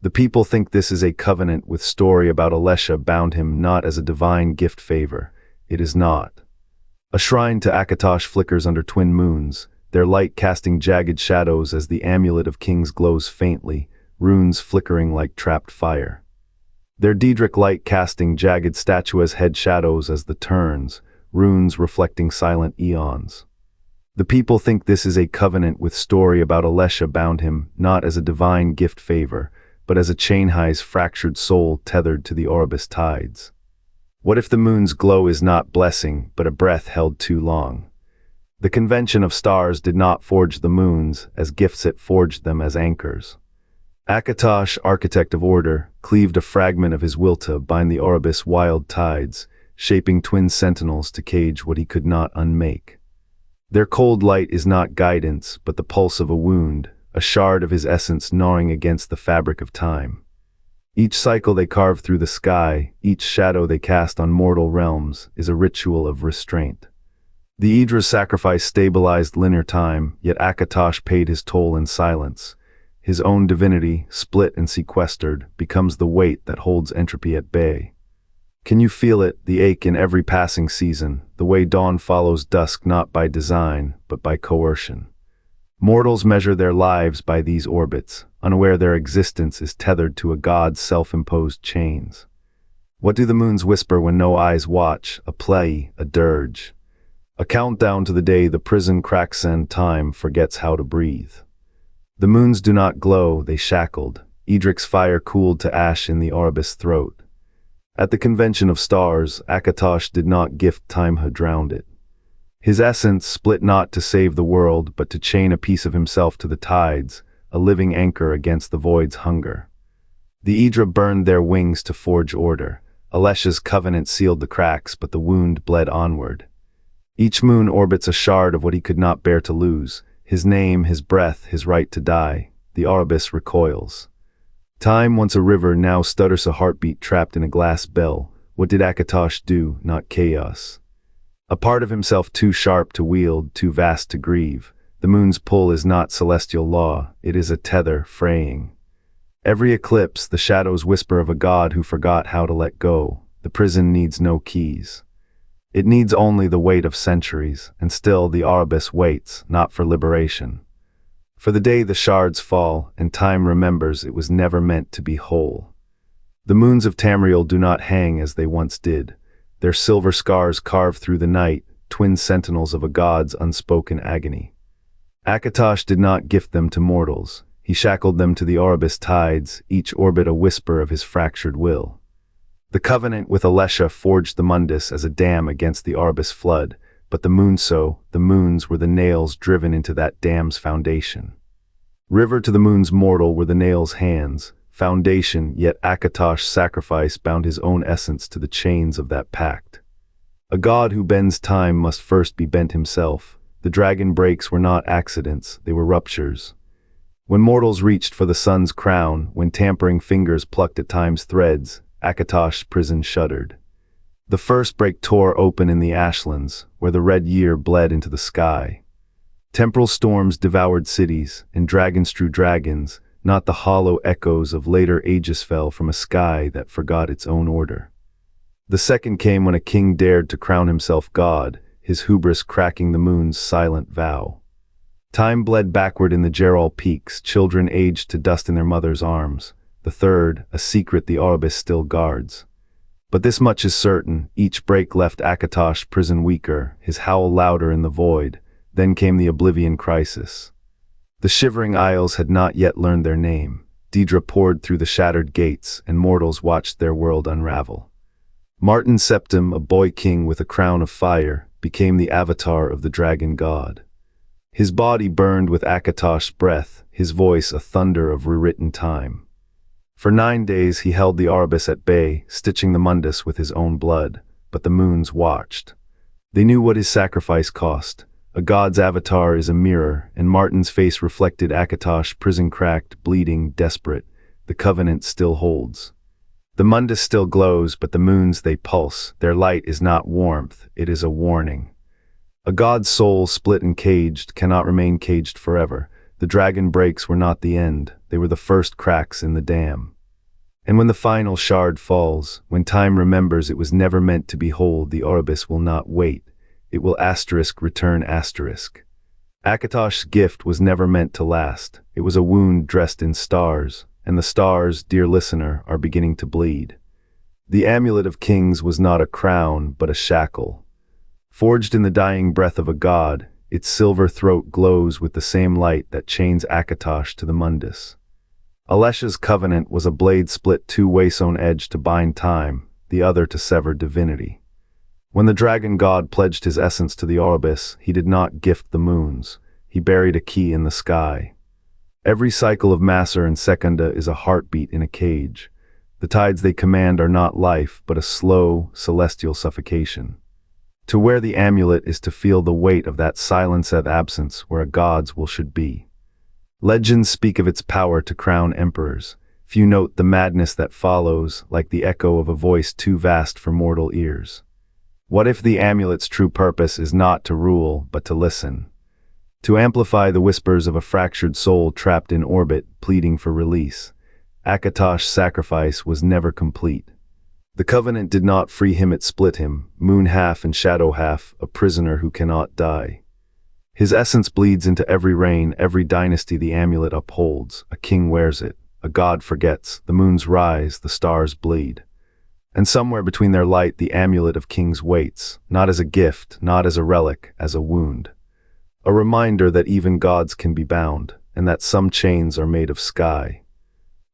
The people think this is a covenant with story about Alessia bound him not as a divine gift favor. It is not. A shrine to Akatosh flickers under twin moons, their light casting jagged shadows as the amulet of kings glows faintly, runes flickering like trapped fire. Their Daedric light casting jagged statuas head shadows as the turns, runes reflecting silent eons. The people think this is a covenant with story about Alessia bound him not as a divine gift favor, but as a chain-high's fractured soul tethered to the Aurbis tides. What if the moon's glow is not blessing, but a breath held too long? The convention of stars did not forge the moons, as gifts it forged them as anchors. Akatosh, architect of order, cleaved a fragment of his will to bind the Aurbis wild tides, shaping twin sentinels to cage what he could not unmake. Their cold light is not guidance, but the pulse of a wound, a shard of his essence gnawing against the fabric of time. Each cycle they carve through the sky, each shadow they cast on mortal realms, is a ritual of restraint. The Idra's sacrifice stabilized linear time, yet Akatosh paid his toll in silence. His own divinity, split and sequestered, becomes the weight that holds entropy at bay. Can you feel it, the ache in every passing season, the way dawn follows dusk not by design, but by coercion? Mortals measure their lives by these orbits, unaware their existence is tethered to a god's self-imposed chains. What do the moons whisper when no eyes watch? A play, a dirge. A countdown to the day the prison cracks and time forgets how to breathe. The moons do not glow, they shackled. Edric's fire cooled to ash in the Aurbis throat. At the convention of stars, Akatosh did not gift time who drowned it. His essence split not to save the world, but to chain a piece of himself to the tides, a living anchor against the void's hunger. The Idra burned their wings to forge order. Alessia's covenant sealed the cracks, but the wound bled onward. Each moon orbits a shard of what he could not bear to lose. His name, his breath, his right to die. The Aurbis recoils. Time, once a river, now stutters a heartbeat trapped in a glass bell. What did Akatosh do? Not chaos. A part of himself too sharp to wield, too vast to grieve. The moon's pull is not celestial law, it is a tether fraying. Every eclipse, the shadows whisper of a god who forgot how to let go. The prison needs no keys. It needs only the weight of centuries, and still the Aurbis waits, not for liberation. For the day the shards fall, and time remembers it was never meant to be whole. The moons of Tamriel do not hang as they once did. Their silver scars carve through the night, twin sentinels of a god's unspoken agony. Akatosh did not gift them to mortals. He shackled them to the Aurbis tides, each orbit a whisper of his fractured will. The covenant with Alessia forged the Mundus as a dam against the Aurbis flood, but the moons were the nails driven into that dam's foundation. River to the moon's mortal were the nails' hands, foundation, yet Akatosh's sacrifice bound his own essence to the chains of that pact. A god who bends time must first be bent himself. The dragon breaks were not accidents, they were ruptures. When mortals reached for the sun's crown, when tampering fingers plucked at time's threads, Akatosh's prison shuddered. The first break tore open in the ashlands, where the red year bled into the sky. Temporal storms devoured cities, and dragons drew dragons, not the hollow echoes of later ages fell from a sky that forgot its own order. The second came when a king dared to crown himself god, his hubris cracking the moon's silent vow. Time bled backward in the Gerol peaks, children aged to dust in their mother's arms. The third, a secret the Aurbis still guards. But this much is certain, each break left Akatosh's prison weaker, his howl louder in the void. Then came the Oblivion crisis. The shivering isles had not yet learned their name. Daedra poured through the shattered gates, and mortals watched their world unravel. Martin Septim, a boy king with a crown of fire, became the avatar of the dragon god. His body burned with Akatosh's breath, his voice a thunder of rewritten time. For 9 days he held the Aurbis at bay, stitching the Mundus with his own blood, but the moons watched. They knew what his sacrifice cost. A god's avatar is a mirror, and Martin's face reflected Akatosh, prison cracked, bleeding, desperate. The covenant still holds. The Mundus still glows, but the moons they pulse. Their light is not warmth, it is a warning. A god's soul, split and caged, cannot remain caged forever. The dragon breaks were not the end, they were the first cracks in the dam. And when the final shard falls, when time remembers it was never meant to behold, the Aurbis will not wait. It will return. Akatosh's gift was never meant to last. It was a wound dressed in stars, and the stars, dear listener, are beginning to bleed. The amulet of kings was not a crown, but a shackle. Forged in the dying breath of a god, its silver throat glows with the same light that chains Akatosh to the Mundus. Alessia's covenant was a blade split two-way sewn edge to bind time, the other to sever divinity. When the dragon god pledged his essence to the Aurbis, he did not gift the moons. He buried a key in the sky. Every cycle of Maser and Secunda is a heartbeat in a cage. The tides they command are not life, but a slow, celestial suffocation. To wear the amulet is to feel the weight of that silence of absence where a god's will should be. Legends speak of its power to crown emperors. Few note the madness that follows, like the echo of a voice too vast for mortal ears. What if the amulet's true purpose is not to rule, but to listen? To amplify the whispers of a fractured soul trapped in orbit, pleading for release. Akatosh's sacrifice was never complete. The covenant did not free him, it split him, moon half and shadow half, a prisoner who cannot die. His essence bleeds into every reign, every dynasty the amulet upholds. A king wears it, a god forgets, the moons rise, the stars bleed. And somewhere between their light the amulet of kings waits, not as a gift, not as a relic, as a wound. A reminder that even gods can be bound, and that some chains are made of sky.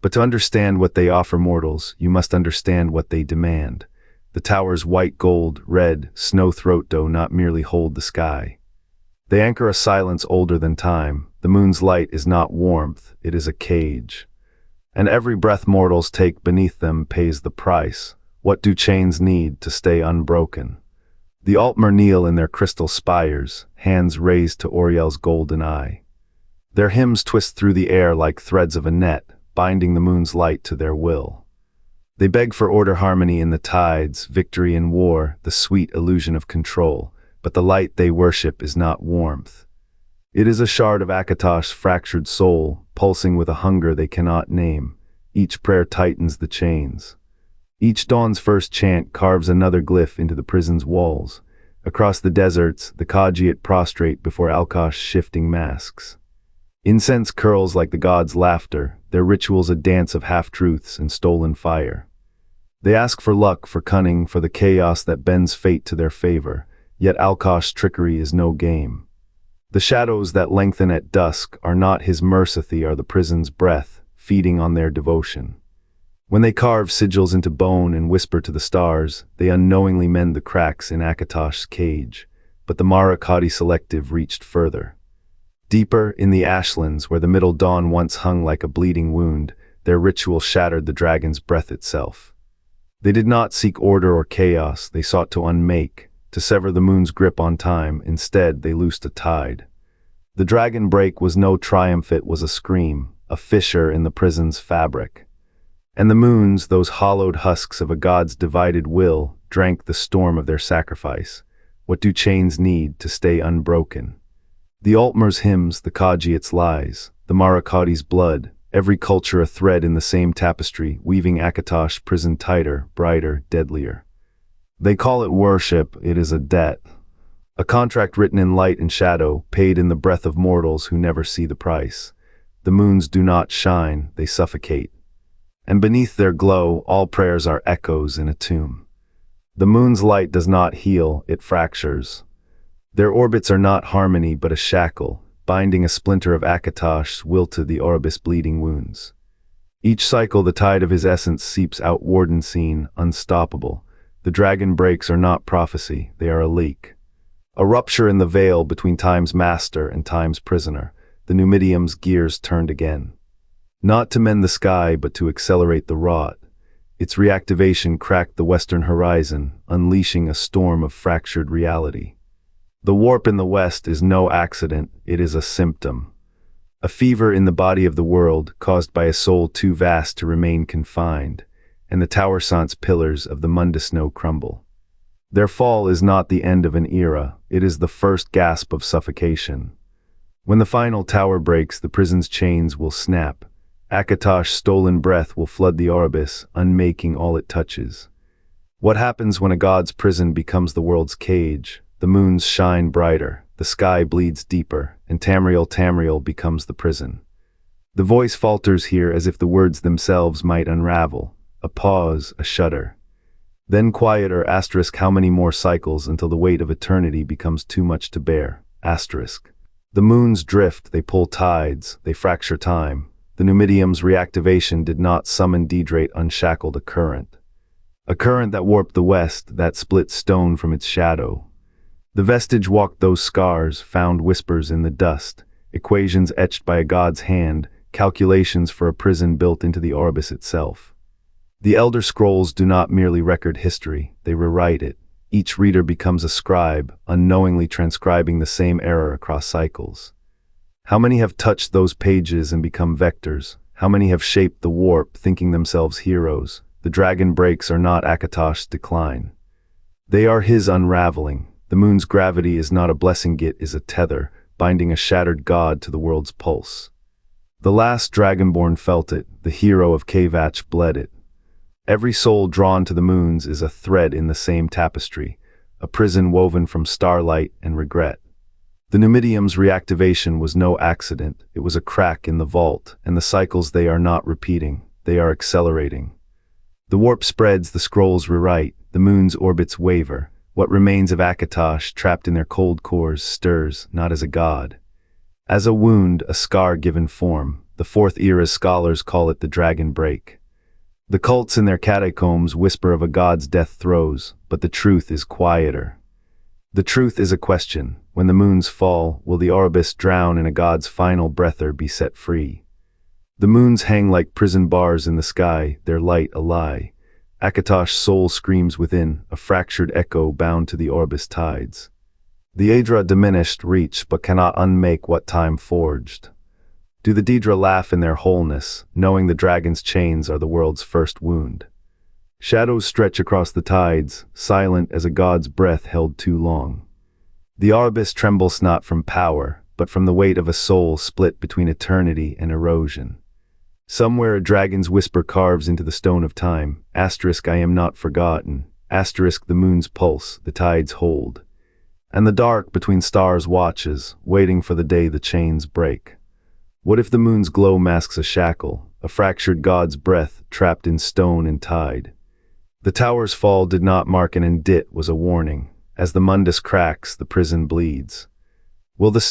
But to understand what they offer mortals, you must understand what they demand. The tower's white gold, red, snow throat do not merely hold the sky. They anchor a silence older than time. The moon's light is not warmth, it is a cage. And every breath mortals take beneath them pays the price. What do chains need to stay unbroken? The Altmer kneel in their crystal spires, hands raised to Oriel's golden eye. Their hymns twist through the air like threads of a net, binding the moon's light to their will. They beg for order, harmony in the tides, victory in war, the sweet illusion of control. But the light they worship is not warmth. It is a shard of Akatosh's fractured soul, pulsing with a hunger they cannot name. Each prayer tightens the chains. Each dawn's first chant carves another glyph into the prison's walls. Across the deserts, the Khajiit prostrate before Alkosh's shifting masks. Incense curls like the gods' laughter, their rituals a dance of half-truths and stolen fire. They ask for luck, for cunning, for the chaos that bends fate to their favor. Yet Alkosh's trickery is no game. The shadows that lengthen at dusk are not his mercy, they are the prison's breath, feeding on their devotion. When they carve sigils into bone and whisper to the stars, they unknowingly mend the cracks in Akatosh's cage. But the Morrowind selective reached further. Deeper, in the ashlands where the middle dawn once hung like a bleeding wound, their ritual shattered the dragon's breath itself. They did not seek order or chaos, they sought to unmake, to sever the moon's grip on time. Instead, they loosed a tide. The dragon break was no triumph, it was a scream, a fissure in the prison's fabric. And the moons, those hollowed husks of a god's divided will, drank the storm of their sacrifice. What do chains need to stay unbroken? The Altmer's hymns, the Khajiit's lies, the Morrowind's blood, every culture a thread in the same tapestry, weaving Akatosh's prison tighter, brighter, deadlier. They call it worship, it is a debt. A contract written in light and shadow, paid in the breath of mortals who never see the price. The moons do not shine, they suffocate. And beneath their glow, all prayers are echoes in a tomb. The moon's light does not heal, it fractures. Their orbits are not harmony but a shackle, binding a splinter of Akatosh's will to the Aurbis' bleeding wounds. Each cycle the tide of his essence seeps outward and seen, unstoppable. The dragon breaks are not prophecy, they are a leak. A rupture in the veil between time's master and time's prisoner. The Numidium's gears turned again. Not to mend the sky, but to accelerate the rot. Its reactivation cracked the western horizon, unleashing a storm of fractured reality. The warp in the west is no accident, it is a symptom. A fever in the body of the world, caused by a soul too vast to remain confined. And the Tower Sant's pillars of the Mundusno crumble. Their fall is not the end of an era, it is the first gasp of suffocation. When the final tower breaks, the prison's chains will snap, Akatosh's stolen breath will flood the Aurbis, unmaking all it touches. What happens when a god's prison becomes the world's cage? The moons shine brighter, the sky bleeds deeper, and Tamriel becomes the prison. The voice falters here as if the words themselves might unravel. A pause, a shudder. Then quieter, asterisk, how many more cycles until the weight of eternity becomes too much to bear, asterisk. The moons drift, they pull tides, they fracture time. The Numidium's reactivation did not summon Dehydrate unshackled a current that warped the west, that split stone from its shadow. The vestige walked those scars, found whispers in the dust, equations etched by a god's hand, calculations for a prison built into the Aurbis itself. The Elder Scrolls do not merely record history, they rewrite it. Each reader becomes a scribe, unknowingly transcribing the same error across cycles. How many have touched those pages and become vectors? How many have shaped the warp, thinking themselves heroes? The dragon breaks are not Akatosh's decline. They are his unraveling. The moon's gravity is not a blessing, it is a tether, binding a shattered god to the world's pulse. The last dragonborn felt it, the hero of Kavach bled it. Every soul drawn to the moons is a thread in the same tapestry, a prison woven from starlight and regret. The Numidium's reactivation was no accident, it was a crack in the vault, and the cycles they are not repeating, they are accelerating. The warp spreads, the scrolls rewrite, the moon's orbits waver. What remains of Akatosh, trapped in their cold cores, stirs, not as a god. As a wound, a scar given form, the Fourth Era's scholars call it the dragon break. The cults in their catacombs whisper of a god's death throes, but the truth is quieter. The truth is a question. When the moons fall, will the Aurbis drown in a god's final breath or be set free? The moons hang like prison bars in the sky, their light a lie. Akatosh's soul screams within, a fractured echo bound to the Aurbis tides. The Aedra diminished reach but cannot unmake what time forged. Do the Daedra laugh in their wholeness, knowing the dragon's chains are the world's first wound? Shadows stretch across the tides, silent as a god's breath held too long. The Aurbis trembles not from power, but from the weight of a soul split between eternity and erosion. Somewhere a dragon's whisper carves into the stone of time, asterisk, I am not forgotten, asterisk, the moon's pulse, the tides hold. And the dark between stars watches, waiting for the day the chains break. What if the moon's glow masks a shackle, a fractured god's breath trapped in stone and tide? The tower's fall did not mark an indit, was a warning. As the mundus cracks, the prison bleeds. Will the